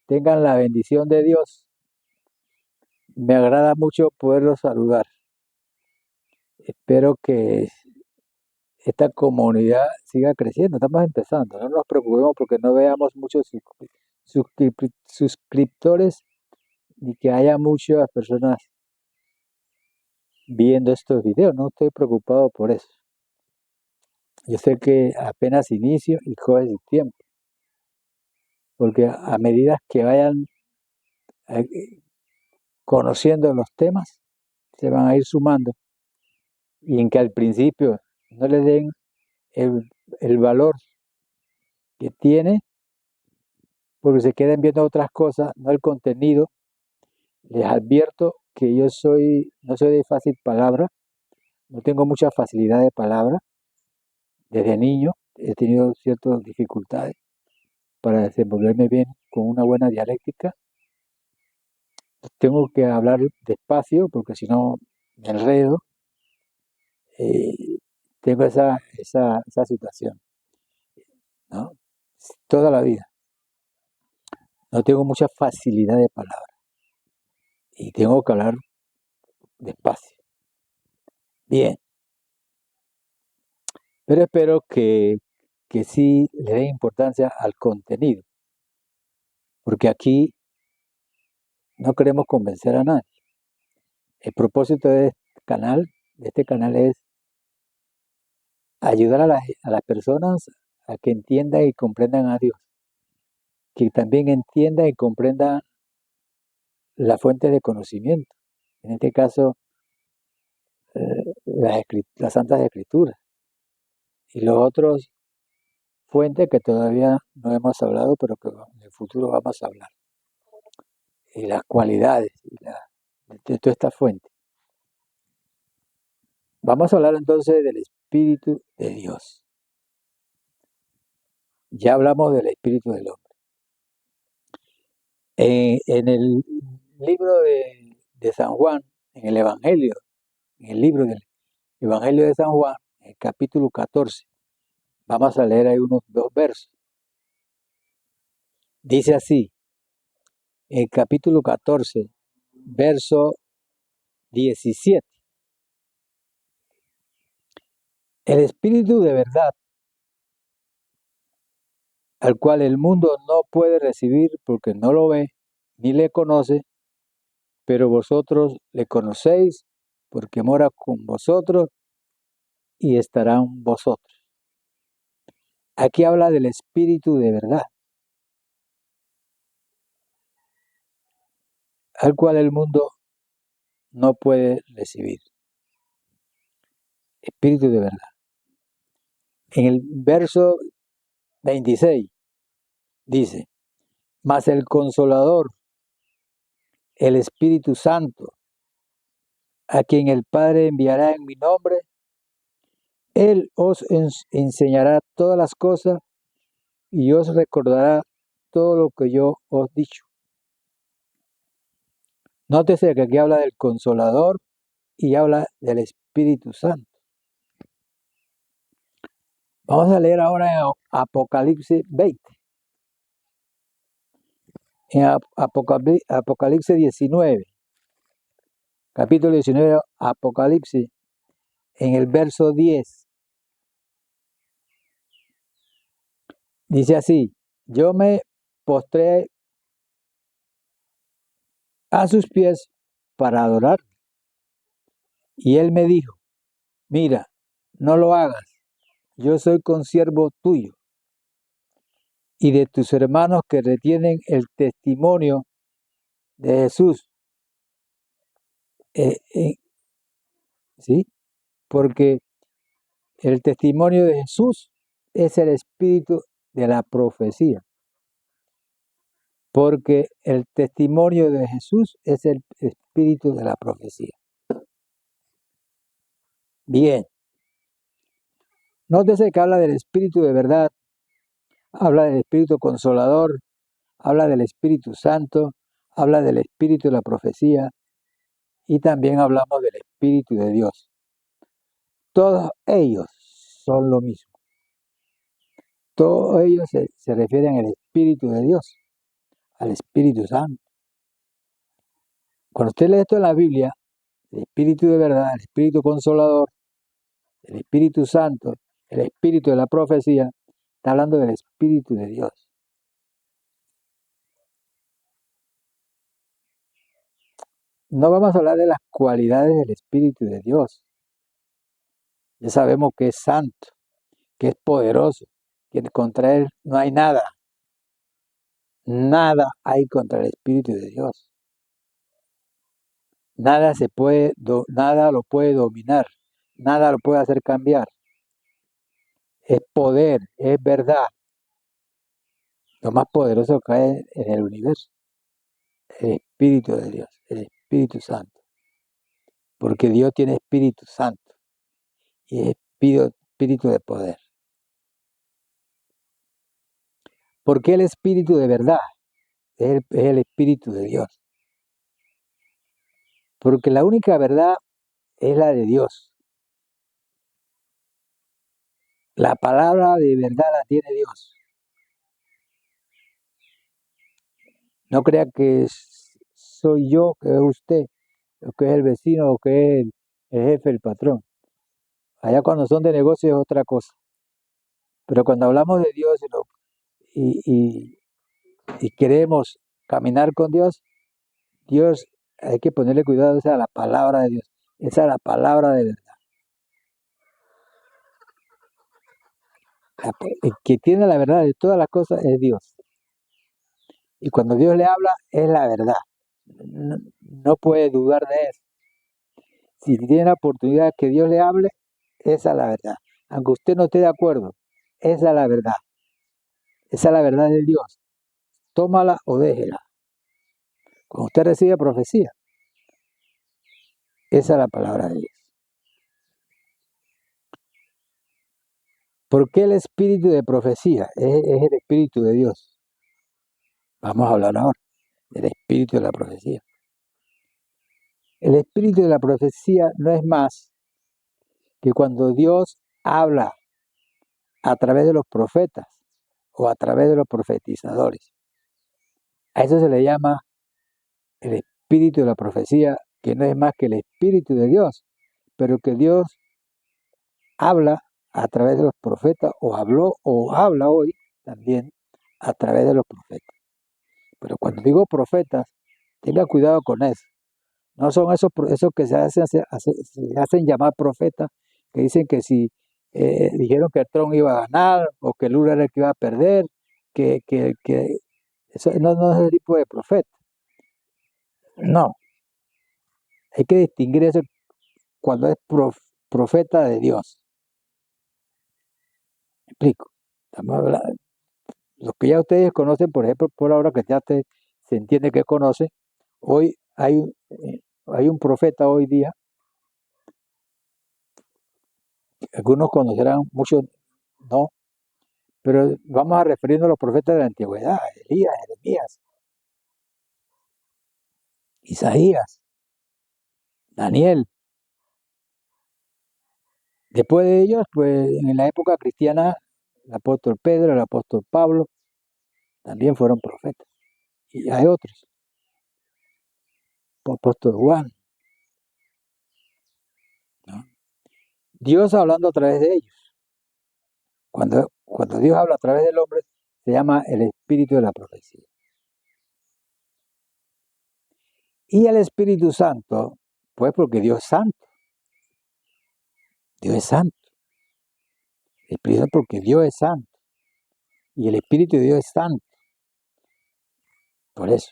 tengan la bendición de Dios. Me agrada mucho poderlos saludar. Espero que esta comunidad siga creciendo. Estamos empezando. No nos preocupemos porque no veamos muchos suscriptores ni que haya muchas personas viendo estos videos. No estoy preocupado por eso. Yo sé que apenas inicio y coge su tiempo. Porque a medida que vayan conociendo los temas, se van a ir sumando. Y en que al principio no le den el valor que tiene, porque se queden viendo otras cosas, no el contenido. Les advierto que yo no soy de fácil palabra, no tengo mucha facilidad de palabra. Desde niño he tenido ciertas dificultades para desenvolverme bien con una buena dialéctica. Tengo que hablar despacio porque si no me enredo. Tengo esa situación, ¿no? Toda la vida. No tengo mucha facilidad de palabra y tengo que hablar despacio. Bien. Pero espero que sí le den importancia al contenido, porque aquí no queremos convencer a nadie. El propósito de este canal es ayudar a las personas a que entiendan y comprendan a Dios, que también entiendan y comprendan la fuente de conocimiento, en este caso las Santas Escrituras, y los otros fuentes que todavía no hemos hablado, pero que en el futuro vamos a hablar, y las cualidades de toda esta fuente. Vamos a hablar entonces del Espíritu de Dios. Ya hablamos del Espíritu del hombre. En el libro de San Juan, en el libro del Evangelio de San Juan, en el capítulo 14, vamos a leer ahí unos 2 versos. Dice así, en el capítulo 14, verso 17. El Espíritu de verdad, al cual el mundo no puede recibir porque no lo ve ni le conoce, pero vosotros le conocéis porque mora con vosotros y estará en vosotros. Aquí habla del Espíritu de verdad, al cual el mundo no puede recibir. Espíritu de verdad. En el verso 26 dice, mas el Consolador, el Espíritu Santo, a quien el Padre enviará en mi nombre, Él os enseñará todas las cosas y os recordará todo lo que yo os he dicho. Nótese que aquí habla del Consolador y habla del Espíritu Santo. Vamos a leer ahora en Apocalipsis 20. En Apocalipsis 19, capítulo 19, Apocalipsis, en el verso 10. Dice así, yo me postré a sus pies para adorar. Y él me dijo, mira, no lo hagas, yo soy consiervo tuyo y de tus hermanos que retienen el testimonio de Jesús. ¿Sí? Porque el testimonio de Jesús es el espíritu de la profecía. Porque el testimonio de Jesús es el espíritu de la profecía. Bien. Nótese que habla del Espíritu de verdad, habla del Espíritu Consolador, habla del Espíritu Santo, habla del Espíritu de la profecía y también hablamos del Espíritu de Dios. Todos ellos son lo mismo. Todos ellos se refieren al Espíritu de Dios. al Espíritu Santo. Cuando usted lee esto en la Biblia, el Espíritu de verdad, el Espíritu consolador, el Espíritu Santo, el Espíritu de la profecía, está hablando del Espíritu de Dios. No vamos a hablar de las cualidades del Espíritu de Dios. Ya sabemos que es santo, que es poderoso, que contra él no hay nada. Nada hay contra el Espíritu de Dios. Nada lo puede dominar, nada lo puede hacer cambiar. Es poder, es verdad. Lo más poderoso que hay en el universo, el Espíritu de Dios, el Espíritu Santo. Porque Dios tiene Espíritu Santo y es espíritu de poder. Porque el Espíritu de verdad es el Espíritu de Dios. Porque la única verdad es la de Dios. La palabra de verdad la tiene Dios. No crea que soy yo, que es usted, o que es el vecino, o que es el jefe, el patrón. Allá cuando son de negocio es otra cosa. Pero cuando hablamos de Dios y queremos caminar con Dios, Dios hay que ponerle cuidado, esa es la palabra de Dios. Esa es la palabra de verdad. El que tiene la verdad de todas las cosas es Dios. Y cuando Dios le habla, es la verdad. No puede dudar de eso. Si tiene la oportunidad que Dios le hable, esa es la verdad. Aunque usted no esté de acuerdo, esa es la verdad. Esa es la verdad de Dios. Tómala o déjela. Cuando usted recibe profecía, esa es la palabra de Dios. ¿Por qué el espíritu de profecía? Es el espíritu de Dios. Vamos a hablar ahora del espíritu de la profecía. El espíritu de la profecía no es más que cuando Dios habla a través de los profetas o a través de los profetizadores. A eso se le llama el espíritu de la profecía, que no es más que el espíritu de Dios, pero que Dios habla a través de los profetas o habló o habla hoy también a través de los profetas. Pero cuando digo profetas, tenga cuidado con eso. No son esos que se hacen llamar profetas, que dicen que si dijeron que Trump iba a ganar o que Lula era el que iba a perder, que eso no es el tipo de profeta. No, hay que distinguir eso cuando es profeta de Dios. ¿Me explico? Estamos hablando, los que ya ustedes conocen, por ejemplo, por ahora que ya se entiende que conoce, hoy hay un profeta hoy día, algunos conocerán, muchos no, pero vamos a referirnos a los profetas de la antigüedad, Elías, Jeremías, Isaías, Daniel. Después de ellos, pues en la época cristiana, el apóstol Pedro, el apóstol Pablo, también fueron profetas. Y hay otros, el apóstol Juan, ¿no? Dios hablando a través de ellos. Cuando Dios habla a través del hombre, se llama el espíritu de la profecía. Y el Espíritu Santo, pues porque Dios es santo. Dios es santo. El Espíritu Santo porque Dios es santo. Y el Espíritu de Dios es santo. Por eso.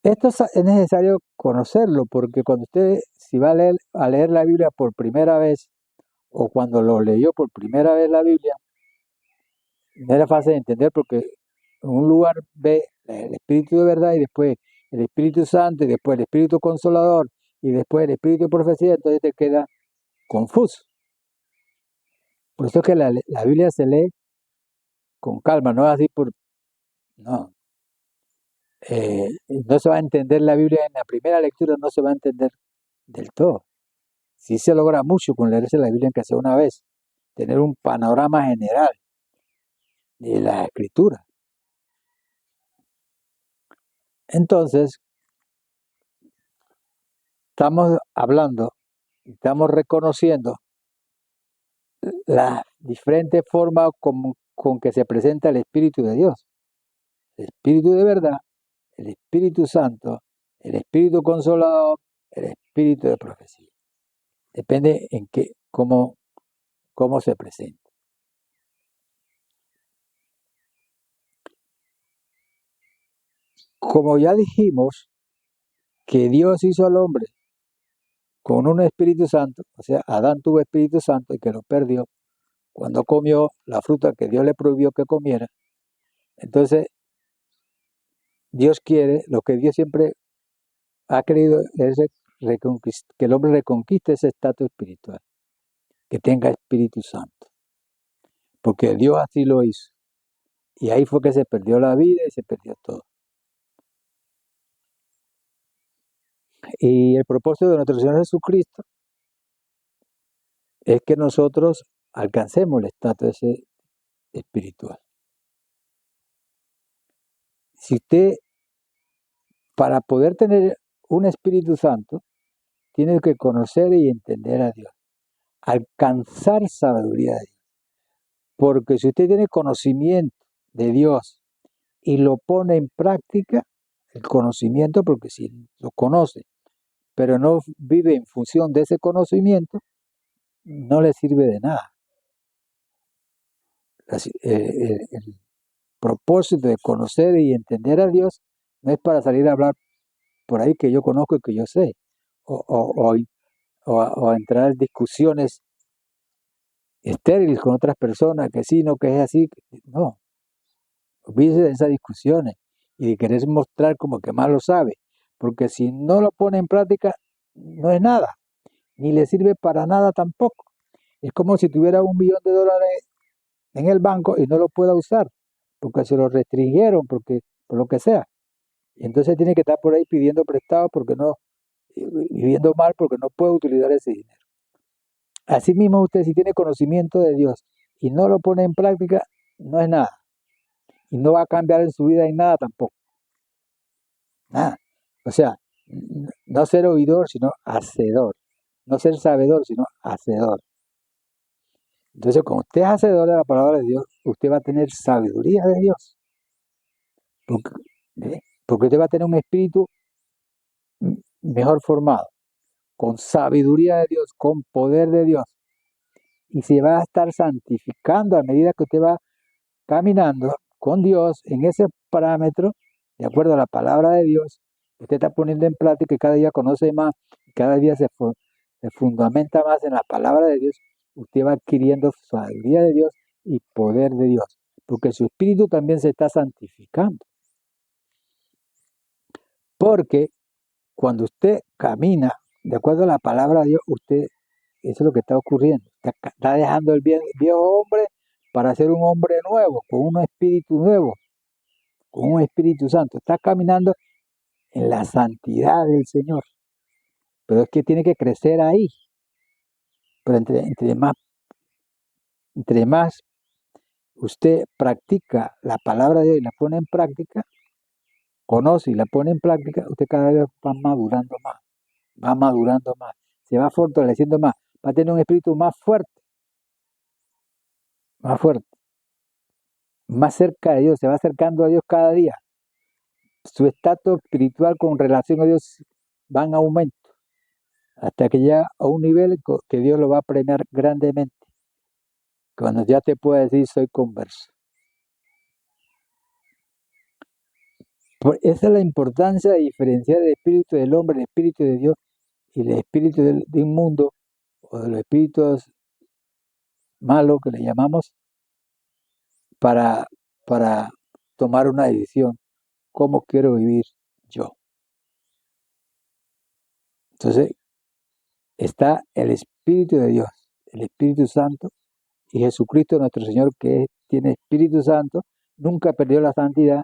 Esto es necesario conocerlo, porque cuando usted, si va a leer la Biblia por primera vez, o cuando lo leyó por primera vez la Biblia, no era fácil de entender porque en un lugar ve el Espíritu de verdad y después el Espíritu Santo y después el Espíritu Consolador y después el Espíritu de Profecía, entonces te queda confuso. Por eso es que la Biblia se lee con calma, no es así no. No se va a entender la Biblia en la primera lectura, no se va a entender del todo. Sí se logra mucho con leerse la Biblia en que sea una vez, tener un panorama general de la Escritura. Entonces, estamos hablando, estamos reconociendo las diferentes formas con que se presenta el Espíritu de Dios. El Espíritu de verdad, el Espíritu Santo, el Espíritu Consolador, el Espíritu de profecía. Depende en qué, cómo se presenta. Como ya dijimos que Dios hizo al hombre con un Espíritu Santo, o sea, Adán tuvo Espíritu Santo y que lo perdió cuando comió la fruta que Dios le prohibió que comiera. Entonces, Dios quiere, lo que Dios siempre ha querido es que el hombre reconquiste ese estatus espiritual, que tenga Espíritu Santo, porque Dios así lo hizo. Y ahí fue que se perdió la vida y se perdió todo. Y el propósito de nuestro Señor Jesucristo es que nosotros alcancemos el estatus ese espiritual. Si usted, para poder tener un Espíritu Santo, tiene que conocer y entender a Dios, alcanzar sabiduría de Dios. Porque si usted tiene conocimiento de Dios y lo pone en práctica, el conocimiento, porque si lo conoce, pero no vive en función de ese conocimiento, no le sirve de nada. El propósito de conocer y entender a Dios no es para salir a hablar por ahí que yo conozco y que yo sé, o a entrar en discusiones estériles con otras personas, que sí, no, que es así. No, olvídese de esas discusiones y de querer mostrar como que más lo sabe, porque si no lo pone en práctica, no es nada, ni le sirve para nada tampoco. Es como si tuviera $1 millón en el banco y no lo pueda usar, porque se lo restringieron, porque por lo que sea. Y entonces tiene que estar por ahí pidiendo prestado porque no, viviendo mal porque no puede utilizar ese dinero. Asimismo, usted si tiene conocimiento de Dios y no lo pone en práctica, no es nada. Y no va a cambiar en su vida en nada tampoco. Nada. O sea, no ser oidor, sino hacedor. No ser sabedor, sino hacedor. Entonces, como usted es hacedor de la palabra de Dios, usted va a tener sabiduría de Dios. Porque usted va a tener un espíritu mejor formado, con sabiduría de Dios, con poder de Dios. Y se va a estar santificando a medida que usted va caminando con Dios en ese parámetro, de acuerdo a la palabra de Dios. Usted está poniendo en práctica y cada día conoce más, cada día se fundamenta más en la palabra de Dios. Usted va adquiriendo sabiduría de Dios y poder de Dios, porque su espíritu también se está santificando. Porque cuando usted camina de acuerdo a la palabra de Dios, eso es lo que está ocurriendo. Está dejando el viejo hombre para ser un hombre nuevo, con un espíritu nuevo, con un Espíritu Santo. Está caminando en la santidad del Señor. Pero es que tiene que crecer ahí. Pero entre más usted practica la palabra de Dios y la pone en práctica, conoce y la pone en práctica, usted cada vez va madurando más, se va fortaleciendo más, va a tener un espíritu más fuerte, más cerca de Dios, se va acercando a Dios cada día. Su estatus espiritual con relación a Dios va en aumento, hasta que llega a un nivel que Dios lo va a premiar grandemente, cuando ya te puede decir soy converso. Esa es la importancia de diferenciar el espíritu del hombre, el espíritu de Dios y el espíritu de un mundo, o de los espíritus malos que le llamamos, para tomar una decisión. ¿Cómo quiero vivir yo? Entonces, está el Espíritu de Dios, el Espíritu Santo, y Jesucristo nuestro Señor, que tiene Espíritu Santo, nunca perdió la santidad,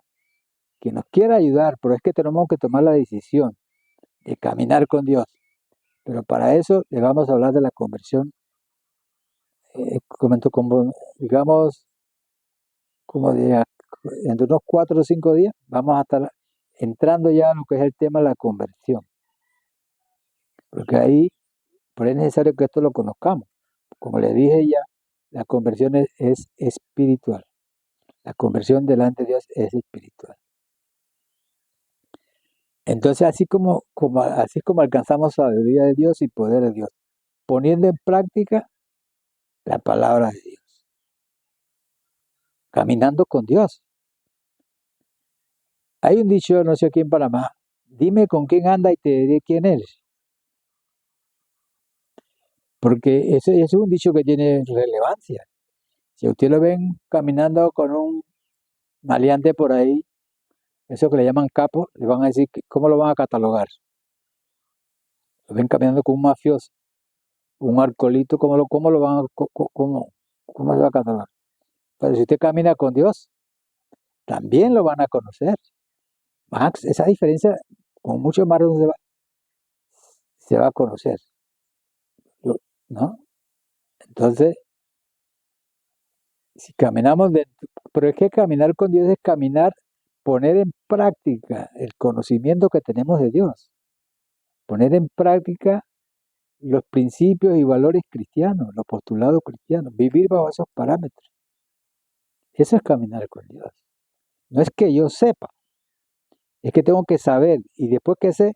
que nos quiere ayudar, pero es que tenemos que tomar la decisión de caminar con Dios. Pero para eso le vamos a hablar de la conversión, digamos, como de entre unos 4 o 5 días, vamos a estar entrando ya a lo que es el tema de la conversión. Porque ahí, es necesario que esto lo conozcamos. Como le dije ya, la conversión es espiritual. La conversión delante de Dios es espiritual. Entonces, así como alcanzamos sabiduría de Dios y poder de Dios, poniendo en práctica la palabra de Dios, caminando con Dios. Hay un dicho, no sé aquí en Panamá, dime con quién anda y te diré quién eres. Porque ese es un dicho que tiene relevancia. Si usted lo ven caminando con un maleante por ahí, eso que le llaman capo, le van a decir, ¿cómo lo van a catalogar? Lo ven caminando con un mafioso, un alcoholito, ¿cómo lo van a, cómo se va a catalogar? Pero si usted camina con Dios, también lo van a conocer. Max, esa diferencia, con mucho más razón se va a conocer, ¿no? Entonces, si caminamos pero es que caminar con Dios es caminar, poner en práctica el conocimiento que tenemos de Dios, poner en práctica los principios y valores cristianos, los postulados cristianos, vivir bajo esos parámetros. Eso es caminar con Dios. No es que yo sepa, es que tengo que saber y después que sé,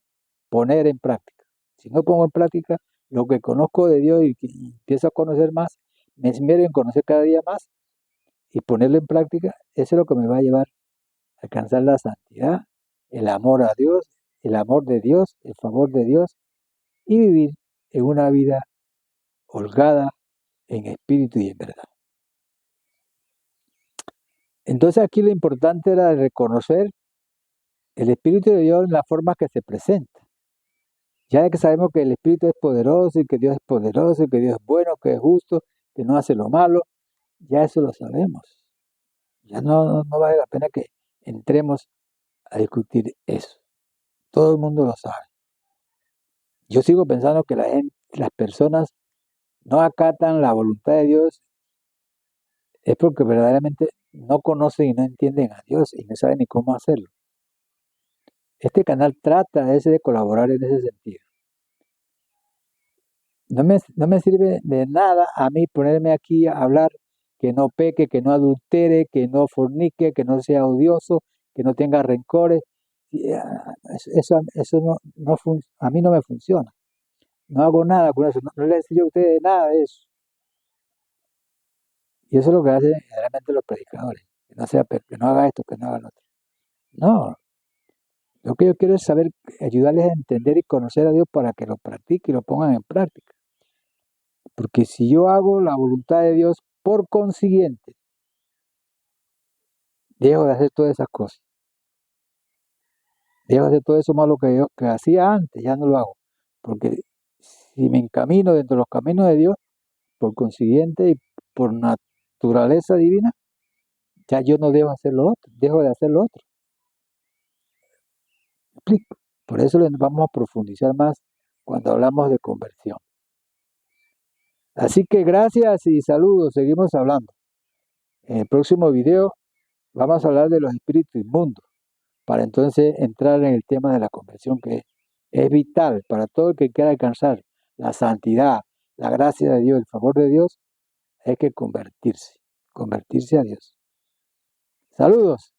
poner en práctica. Si no pongo en práctica lo que conozco de Dios y empiezo a conocer más, me esmero en conocer cada día más y ponerlo en práctica, eso es lo que me va a llevar a alcanzar la santidad, el amor a Dios, el amor de Dios, el favor de Dios y vivir en una vida holgada en espíritu y en verdad. Entonces aquí lo importante era reconocer el Espíritu de Dios en la forma que se presenta. Ya que sabemos que el Espíritu es poderoso y que Dios es poderoso y que Dios es bueno, que es justo, que no hace lo malo, ya eso lo sabemos. Ya no vale la pena que entremos a discutir eso. Todo el mundo lo sabe. Yo sigo pensando que las personas no acatan la voluntad de Dios es porque verdaderamente no conocen y no entienden a Dios y no saben ni cómo hacerlo. Este canal trata de colaborar en ese sentido. No me sirve de nada a mí ponerme aquí a hablar que no peque, que no adultere, que no fornique, que no sea odioso, que no tenga rencores. Eso a mí no me funciona. No hago nada con eso. No les enseño a ustedes nada de eso. Y eso es lo que hacen generalmente los predicadores. Que no haga esto, que no haga lo otro. No. Lo que yo quiero es saber, ayudarles a entender y conocer a Dios para que lo practiquen y lo pongan en práctica. Porque si yo hago la voluntad de Dios, por consiguiente, dejo de hacer todas esas cosas. Dejo de hacer todo eso malo que hacía antes, ya no lo hago. Porque si me encamino dentro de los caminos de Dios, por consiguiente y por naturaleza divina, ya yo no dejo hacer lo otro, dejo de hacer lo otro. ¿Me explico? Por eso les vamos a profundizar más cuando hablamos de conversión. Así que gracias y saludos, seguimos hablando. En el próximo video vamos a hablar de los espíritus inmundos, para entonces entrar en el tema de la conversión, que es vital para todo el que quiera alcanzar la santidad, la gracia de Dios, el favor de Dios, hay que convertirse a Dios. Saludos.